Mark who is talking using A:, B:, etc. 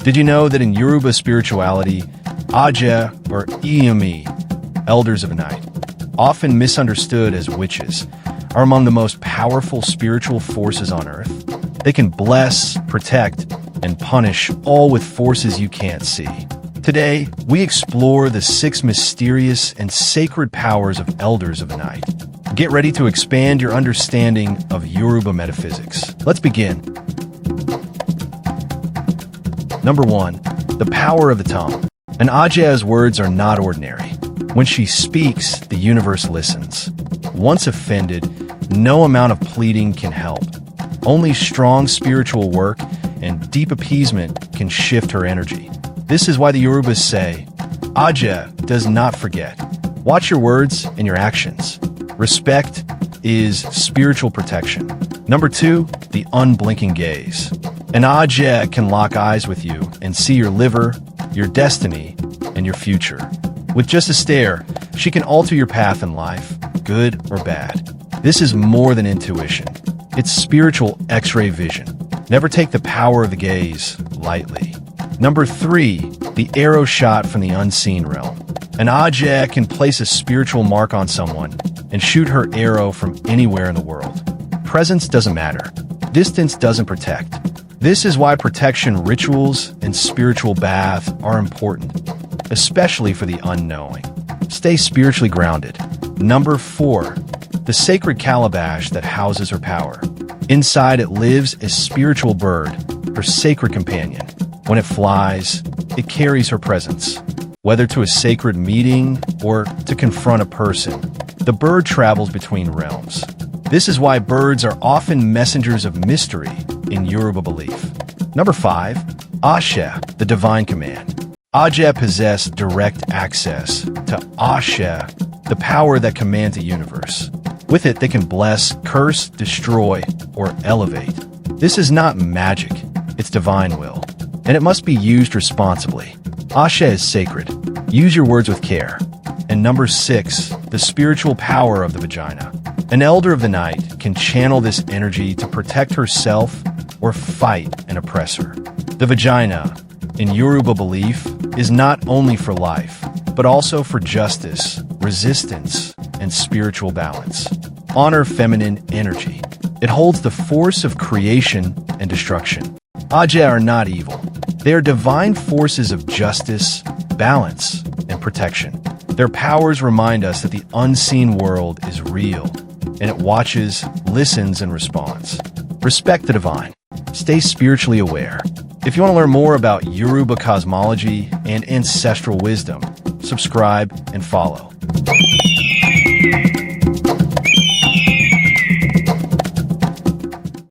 A: Did you know that in Yoruba spirituality, Aja or Iyumi, elders of night, often misunderstood as witches, are among the most powerful spiritual forces on earth? They can bless, protect, and punish, all with forces you can't see. Today, we explore the 6 mysterious and sacred powers of elders of the night. Get ready to expand your understanding of Yoruba metaphysics. Let's begin. Number 1. The power of the tongue. An Aja's words are not ordinary. When she speaks, the universe listens. Once offended, no amount of pleading can help. Only strong spiritual work and deep appeasement can shift her energy. This is why the Yorubas say, Aja does not forget. Watch your words and your actions. Respect is spiritual protection. Number 2, the unblinking gaze. An Aja can lock eyes with you and see your liver, your destiny, and your future. With just a stare, she can alter your path in life, good or bad. This is more than intuition. It's spiritual X-ray vision. Never take the power of the gaze lightly. Number 3, the arrow shot from the unseen realm. An Aja can place a spiritual mark on someone and shoot her arrow from anywhere in the world. Presence doesn't matter. Distance doesn't protect. This is why protection rituals and spiritual baths are important, especially for the unknowing. Stay spiritually grounded. Number 4, the sacred calabash that houses her power. Inside it lives a spiritual bird, her sacred companion. When it flies, it carries her presence. Whether to a sacred meeting or to confront a person, the bird travels between realms. This is why birds are often messengers of mystery in Yoruba belief. Number 5, Ashe, the divine command. Aja possess direct access to Ashe, the power that commands the universe. With it, they can bless, curse, destroy, or elevate. This is not magic, it's divine will, and it must be used responsibly. Ashe is sacred. Use your words with care. And number 6, the spiritual power of the vagina. An elder of the night can channel this energy to protect herself or fight an oppressor. The vagina, in Yoruba belief, is not only for life, but also for justice, resistance, and spiritual balance. Honor feminine energy. It holds the force of creation and destruction. Aja are not evil. They are divine forces of justice, balance, and protection. Their powers remind us that the unseen world is real, and it watches, listens, and responds. Respect the divine. Stay spiritually aware. If you want to learn more about Yoruba cosmology and ancestral wisdom, subscribe and follow.